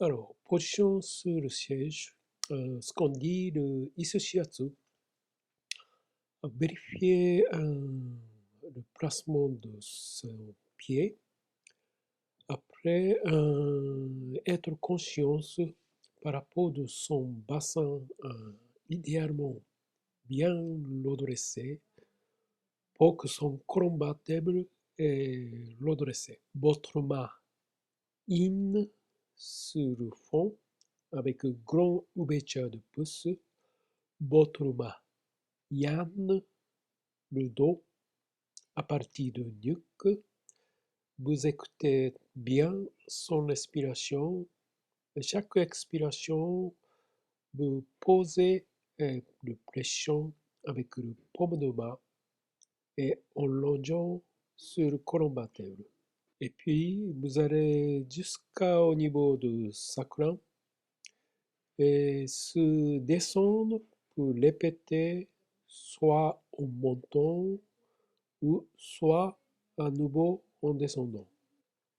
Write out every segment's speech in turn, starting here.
Alors, position sur le siège, ce qu'on dit le Ise Shiatsu, vérifier le placement de son pied, après être conscience par rapport de son bassin, idéalement bien redressé pour que son colonne vertébrale est redressée. Votre main in sur le fond avec grand ouverture de pouce, votre main yan le dos à partir de nuque. Vous écoutez bien son expiration. Et chaque expiration, vous posez le pression avec le paume de main et en longeant sur le colonne vertébrale. Et puis, vous allez jusqu'au niveau de sacrum et se descendre pour répéter soit en montant ou soit à nouveau en descendant.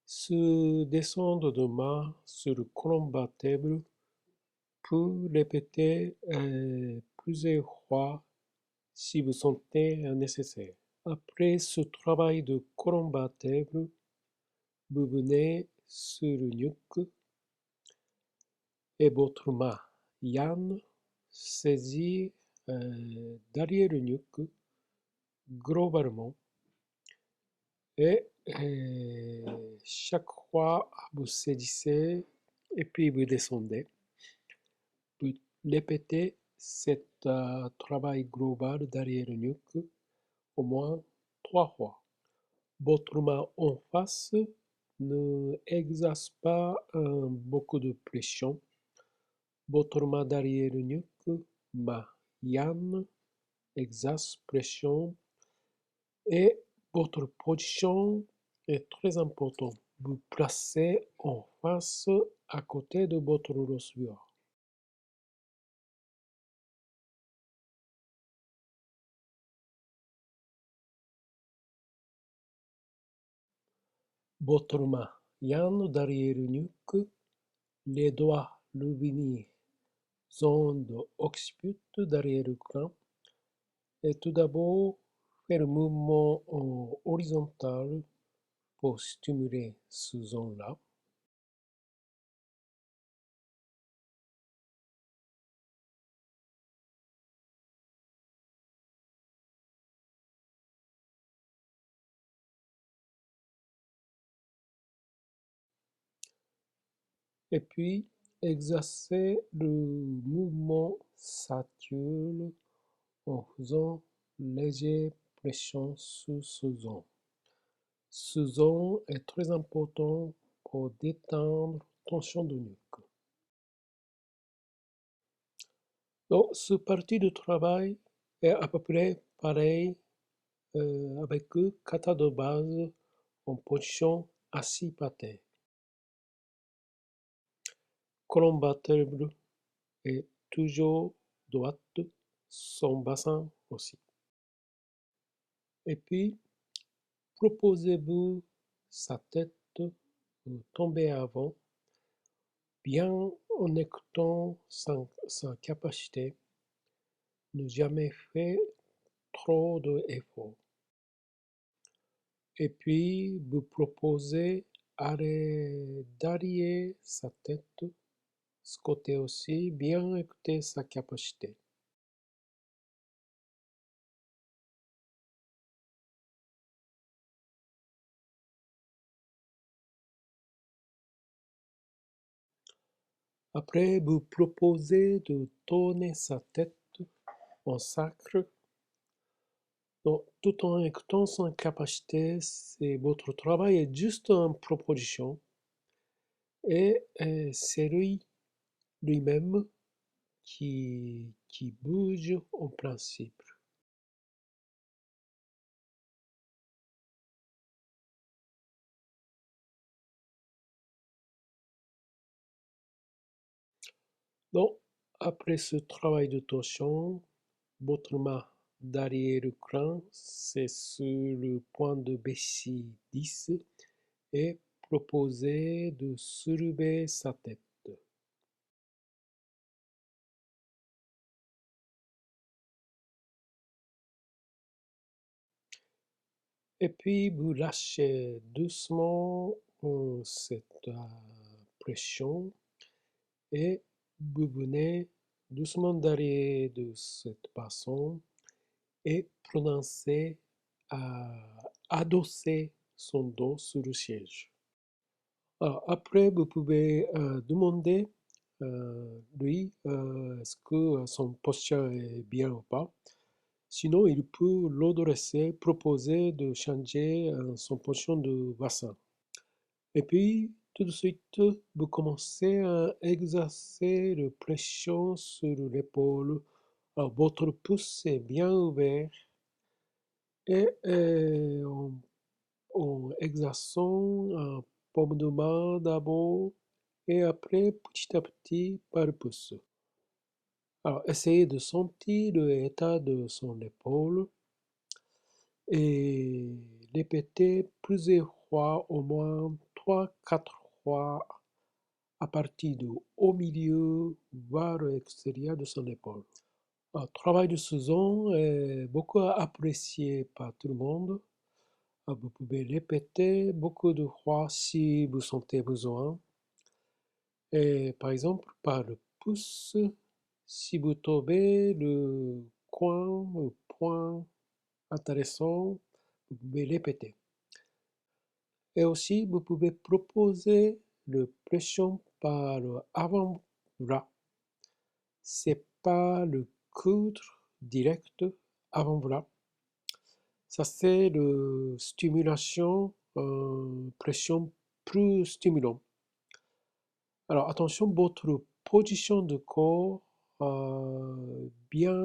Se descendre de main sur le colonne vertébrale pour répéter plusieurs fois si vous sentez nécessaire. Après ce travail de colonne vertébrale, vous venez sur le nuque et votre main yan saisit derrière le nuque globalement et chaque fois vous saisissez et puis vous descendez. Vous répétez ce travail global derrière le nuque au moins 3 fois. Votre main en face ne exerce pas beaucoup de pression. Votre main derrière le nuque, main yan, exerce pression et votre position est très importante. Vous placez en face à côté de votre rossuaire. Votre main yan derrière le nuque, les doigts lumineux zone occiput derrière le crâne et tout d'abord faire le mouvement horizontal pour stimuler ce zone-là. Et puis exercer le mouvement saturne en faisant légère pression sur ce zone. Ce zone est très important pour détendre tension de nuque. Donc, ce parti de travail est à peu près pareil avec kata de base en position assis par terre. Colonne vertébrale est toujours droite, son bassin aussi. Et puis, proposez-vous sa tête tomber avant, bien en écoutant sa capacité, ne jamais faire trop d'efforts. Et puis, vous proposez d'arrière sa tête, ce côté aussi, bien écouter sa capacité. Après, vous proposez de tourner sa tête en sacre. Donc, tout en écoutant son capacité, c'est votre travail est juste une proposition et c'est lui-même qui bouge en principe. Donc, après ce travail de torsion, votre main derrière le crâne, c'est sur le point de Bessie 10 et proposez de soulever sa tête. Et puis vous lâchez doucement cette pression et vous venez doucement derrière de cette façon et prononcez, adosser son dos sur le siège. Alors, après, vous pouvez demander lui est-ce que son posture est bien ou pas. Sinon, il peut l'adresser, proposer de changer son position de bassin. Et puis, tout de suite, vous commencez à exercer la pression sur l'épaule. Alors, votre pouce est bien ouvert et en exerçant un paume de main d'abord et après, petit à petit, par le pouce. Alors, essayez de sentir l'état de son épaule et répétez plusieurs fois, au moins 3, 4 fois, à partir du haut milieu vers l'extérieur de son épaule. Le travail de Susan est beaucoup apprécié par tout le monde. Vous pouvez répéter beaucoup de fois si vous sentez besoin. Et par exemple, par le pouce, si vous trouvez le point intéressant, vous pouvez répéter. Et aussi, vous pouvez proposer la pression par l'avant-bras. C'est pas le coude direct avant-bras. Ça, c'est la stimulation, pression plus stimulant. Alors, attention, votre position de corps, bien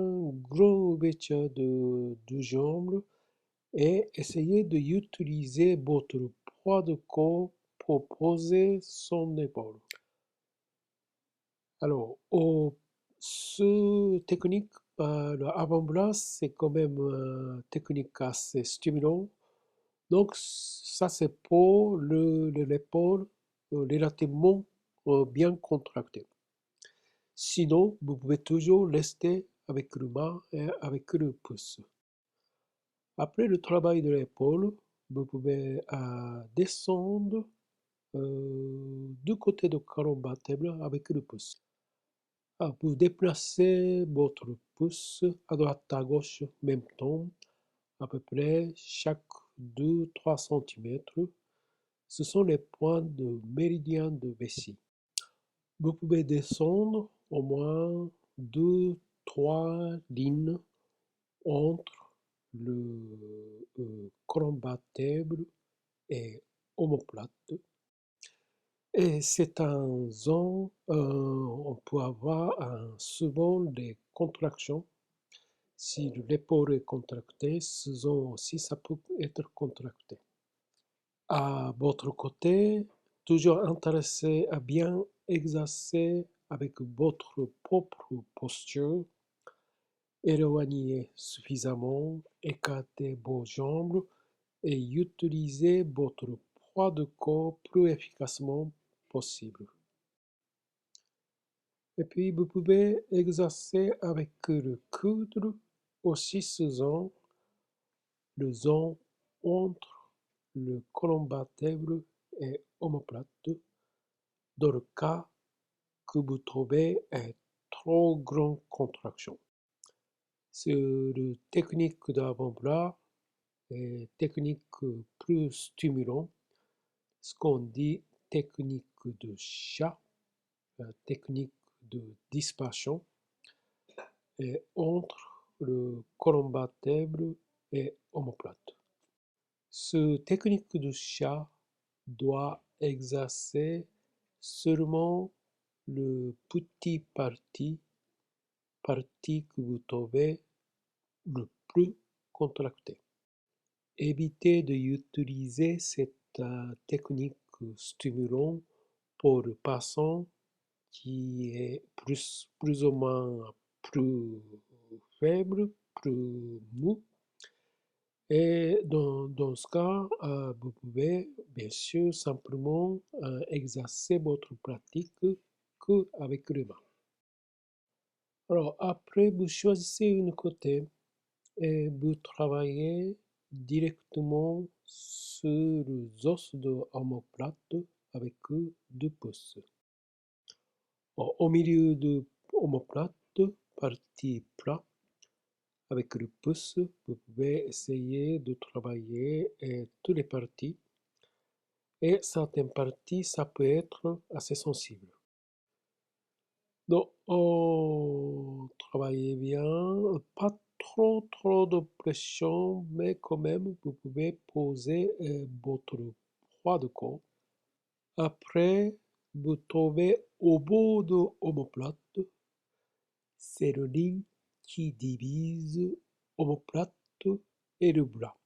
grande ouverture de jambes et essayez d'utiliser votre poids de corps pour poser son épaule. Alors, ce technique, l'avant-bras, c'est quand même une technique assez stimulant. Donc, ça, c'est pour l'épaule relativement bien contractée. Sinon, vous pouvez toujours rester avec le main et avec le pouce. Après le travail de l'épaule, vous pouvez descendre du côté de colonne vertébrale avec le pouce. Vous déplacez votre pouce à droite à gauche en même temps, à peu près chaque 2-3 cm. Ce sont les points de méridien de vessie. Vous pouvez descendre au moins 2-3 lignes entre le colonne vertébrale et omoplate. Et c'est un zone, on peut avoir souvent des contractions. Si l'épaule est contractée, ce zone aussi, ça peut être contracté. À votre côté, toujours intéressé à bien exercer avec votre propre posture, éloignez suffisamment, écartez vos jambes et utilisez votre poids de corps plus efficacement possible. Et puis vous pouvez exercer avec le coude aussi ce zone, le zone entre le colonne vertébrale et omoplate, dans le cas que vous trouvez une trop grande contraction. C'est une technique d'avant-bras et technique plus stimulante, ce qu'on dit technique de chat, technique de dispersion, et entre le colonne vertébrale et omoplate. Cette technique de chat doit exercer seulement le petit partie que vous trouvez le plus contracté. Évitez d'utiliser cette technique stimulante pour le patient qui est plus ou moins plus faible, plus mou. Et dans ce cas, vous pouvez bien sûr simplement exercer votre pratique qu'avec les mains. Alors après, vous choisissez une côté et vous travaillez directement sur les os de l'omoplate avec 2 pouces. Au milieu de l'omoplate, partie plat, avec le pouce, vous pouvez essayer de travailler toutes les parties et certaines parties, ça peut être assez sensible. Donc, travaillez bien, pas trop de pression, mais quand même, vous pouvez poser votre poids de corps. Après, vous trouvez au bout de l'omoplate, c'est le ligne qui divise l'omoplate et le bras.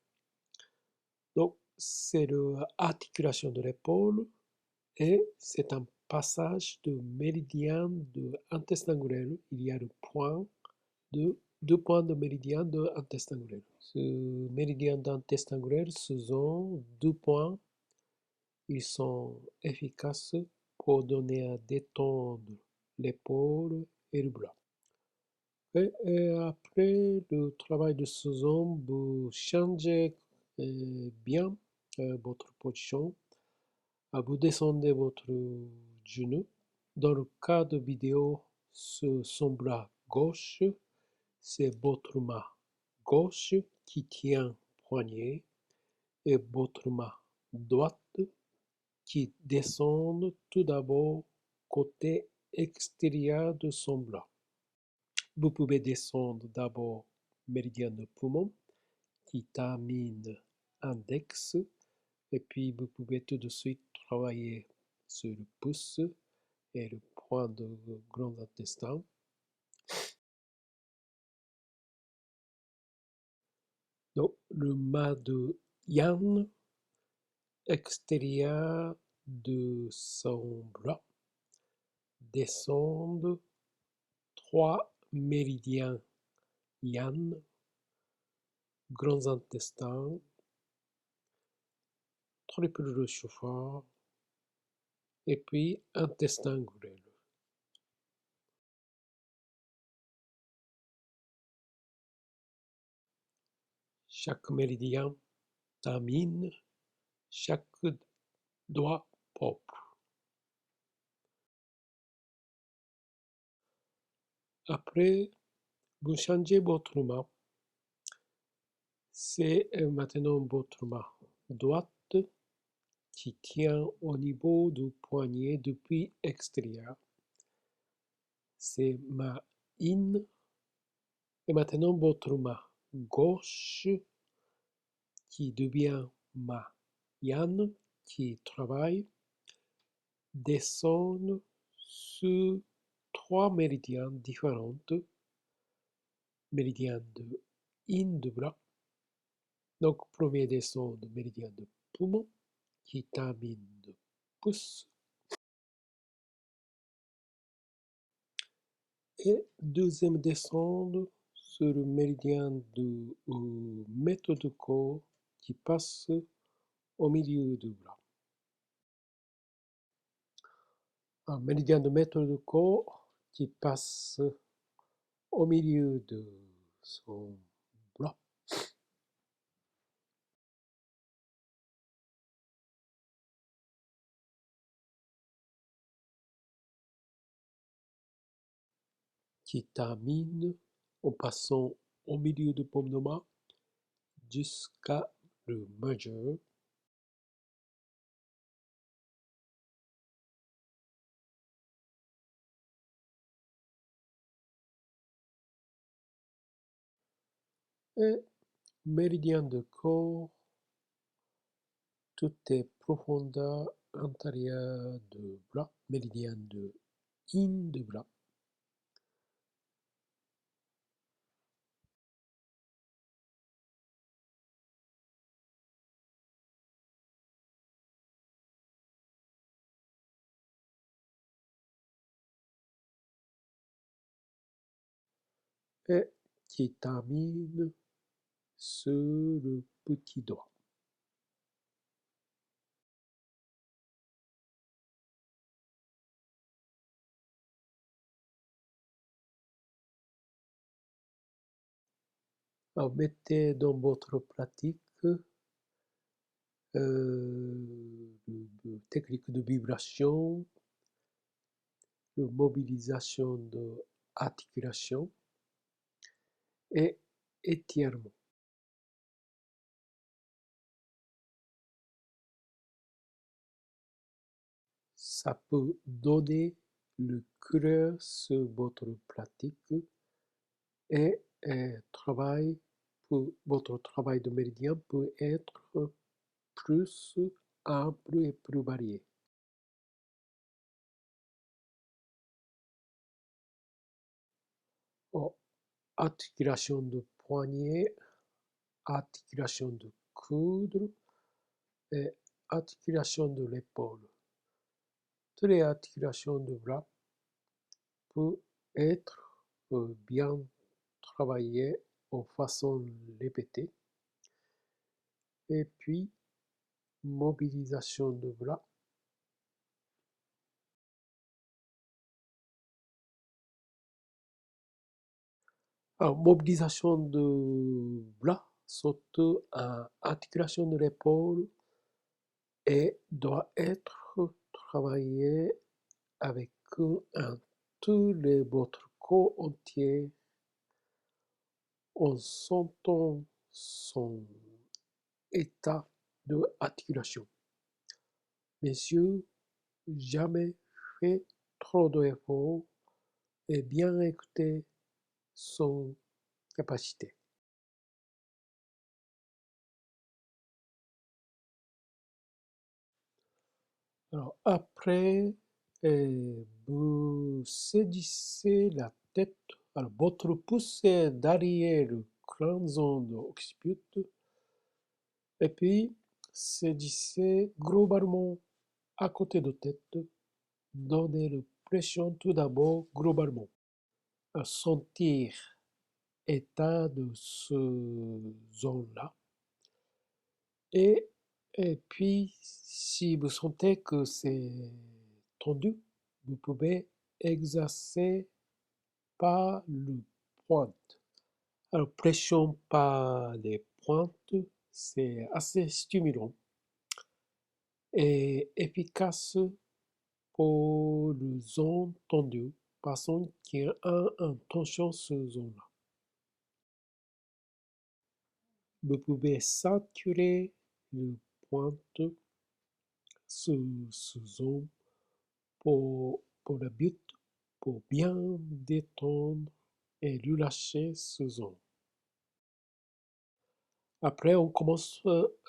Donc, c'est l'articulation de l'épaule et c'est un passage de méridien de intestin grêle. Il y a deux points de méridien de intestin grêle. Ce méridien d'intestin grêle, ce sont 2 points. Ils sont efficaces pour donner à détendre l'épaule et le bras. Et après le travail de ce zone, vous changez bien votre position. Vous descendez votre genou. Dans le cas de vidéo, son bras gauche, c'est votre main gauche qui tient poignet et votre main droite qui descend tout d'abord côté extérieur de son bras. Vous pouvez descendre d'abord méridien de poumon qui termine index et puis vous pouvez tout de suite travailler sur le pouce et le point de grand intestin. Donc le mât de Yang extérieur de son bras descend 3 méridiens Yang, grands intestins, triple de chauffard et puis intestin grêle. Chaque méridien termine chaque doigt propre. Après, vous changez votre main. C'est maintenant votre main droite qui tient au niveau du poignet depuis extérieur. C'est ma in. Et maintenant votre main gauche qui devient ma yan qui travaille descend sur 3 méridiens différents. Méridien de in de bras. Donc premier descend de méridien de poumon qui termine de pouce. Et deuxième descendre sur le méridien de maître de corps qui passe au milieu du bras. Un méridien de maître de corps qui passe au milieu de son bras. Qui termine en passant au milieu du paume de main jusqu'à le majeur. Et méridien de corps, tout est profondeur intérieure de bras, méridien de in de bras. Et qui termine sur le petit doigt. Alors, mettez dans votre pratique technique de vibration, de mobilisation de articulation et étirement. Ça peut donner le couleur sur votre pratique et votre travail de méridien peut être plus ample et plus varié. Oh, articulation de poignet, articulation de coude et articulation de l'épaule. Toutes les articulations de bras peuvent être bien travaillées en façon répétée. Et puis, mobilisation de bras. Alors, mobilisation de bras, surtout articulation de l'épaule, et doit être travaillée avec tout votre corps entier en sentant son état de articulation. Messieurs, jamais fait trop d'efforts et bien écouter son capacité. Alors après, vous saisissez la tête. Alors votre pouce est derrière le crâne, zone occiput, et puis saisissez globalement à côté de tête. Donnez la pression tout d'abord globalement. Sentir état de ce zone-là. Et puis, si vous sentez que c'est tendu, vous pouvez exercer par le pointe. Alors, pression par les pointes, c'est assez stimulant et efficace pour le zone tendue, personne qui a une tension sur zone-là. Vous pouvez saturer le pointe sur zone pour le but, pour bien détendre et relâcher ce zone. Après, on commence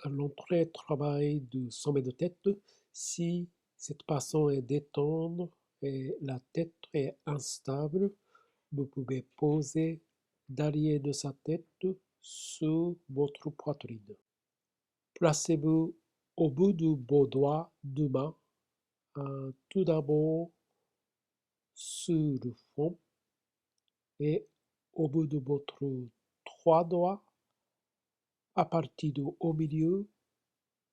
l'entrée travail du sommet de tête. Si cette façon est détendre et la tête est instable, vous pouvez poser derrière de sa tête sur votre poitrine. Placez-vous au bout du beau doigt de main, tout d'abord sur le front et au bout de votre trois doigts, à partir du haut milieu,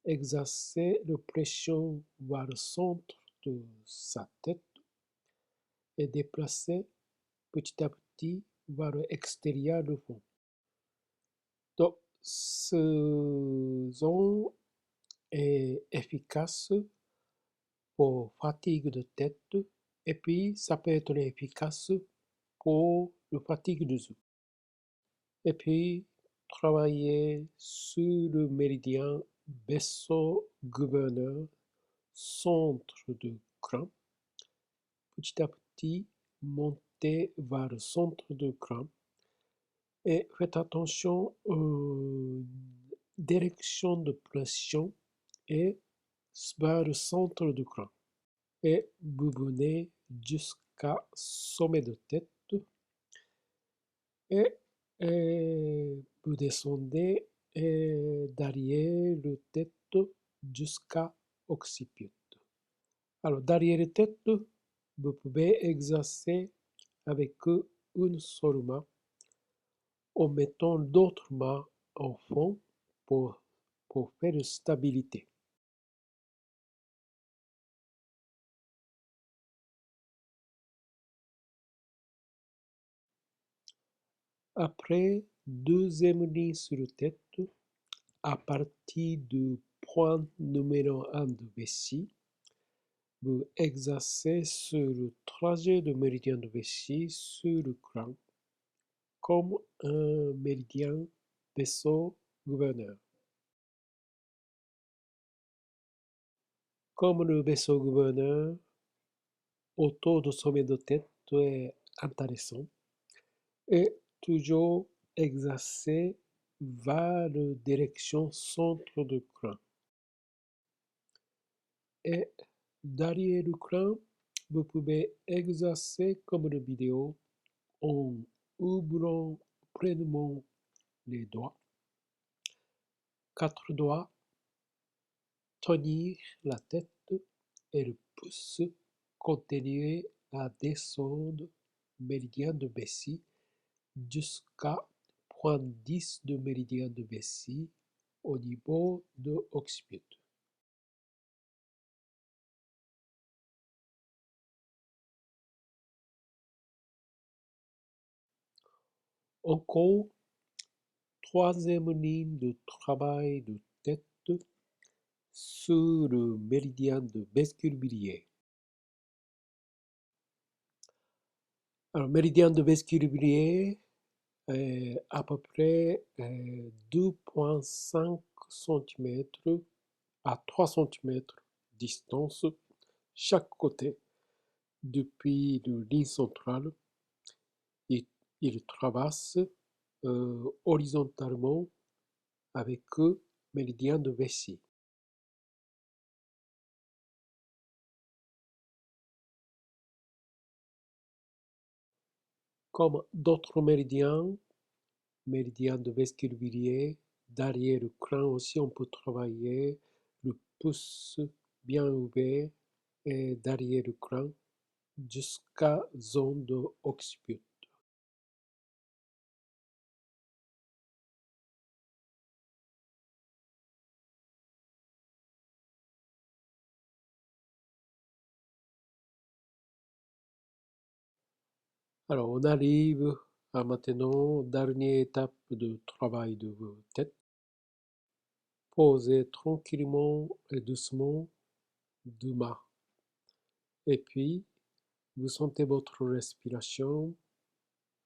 exercez la pression vers le centre de sa tête et déplacez petit à petit vers l'extérieur du front. Donc, ce zone est efficace pour fatigue de tête et puis ça peut être efficace pour la fatigue des os. Et puis travailler sur le méridien berceau-gouverneur, centre de crâne, petit à petit monter vers le centre de crâne et faites attention aux directions de pression et vers le centre du crâne. Et vous venez jusqu'à sommet de tête et, vous descendez derrière le tête jusqu'à occiput. Alors derrière la tête, vous pouvez exercer avec une seule main en mettant d'autres mains au fond pour faire une stabilité. Après, deuxième ligne sur la tête, à partir du point numéro 1 de vessie, vous exercez sur le trajet du méridien de vessie sur le crâne comme un méridien vaisseau-gouverneur. Comme le vaisseau-gouverneur, autour du sommet de tête est intéressant et toujours exercé vers la direction centre du crâne. Et derrière le crâne, vous pouvez exercer comme la vidéo en ouvrant pleinement les doigts, 4 doigts, tenir la tête et le pouce continuer à descendre méridien de vessie jusqu'à point 10 de méridien de vessie au niveau de occiput. Encore, troisième ligne de travail de tête sur le méridien de Vescurbilier. Alors, méridien de Vescurbilier est à peu près 2,5 cm à 3 cm distance chaque côté depuis la ligne centrale. Il traverse horizontalement avec le méridien de vessie. Comme d'autres méridiens, méridien de Vescurbilier, derrière le crâne aussi on peut travailler le pouce bien ouvert et derrière le crâne jusqu'à zone de occiput. Alors on arrive à maintenant dernière étape de travail de tête. Posez tranquillement et doucement deux mains. Et puis, vous sentez votre respiration,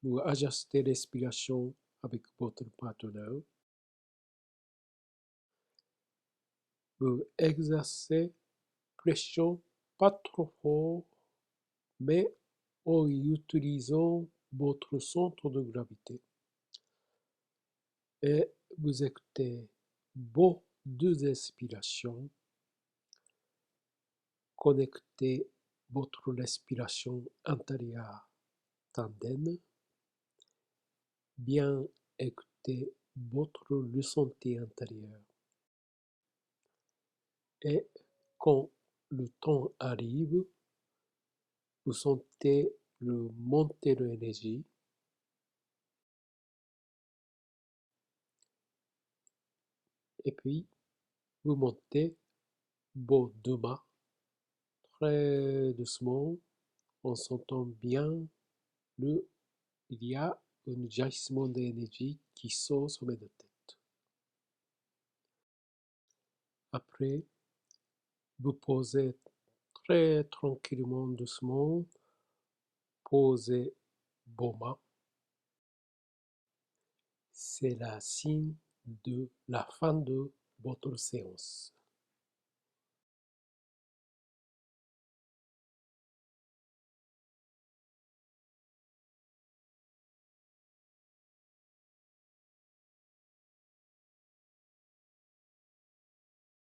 vous ajustez la respiration avec votre partenaire, vous exercez pression pas trop fort, mais en utilisant votre centre de gravité. Et vous écoutez vos deux expirations, connectez votre respiration intérieure tandem, bien écouter votre ressenti intérieur. Et quand le temps arrive, vous sentez le montée de l'énergie et puis vous montez vos deux mains très doucement en sentant bien il y a un jaillissement d'énergie qui sort sur mes deux têtes. Après, vous posez très tranquillement, doucement, posez vos mains. C'est la signe de la fin de votre séance.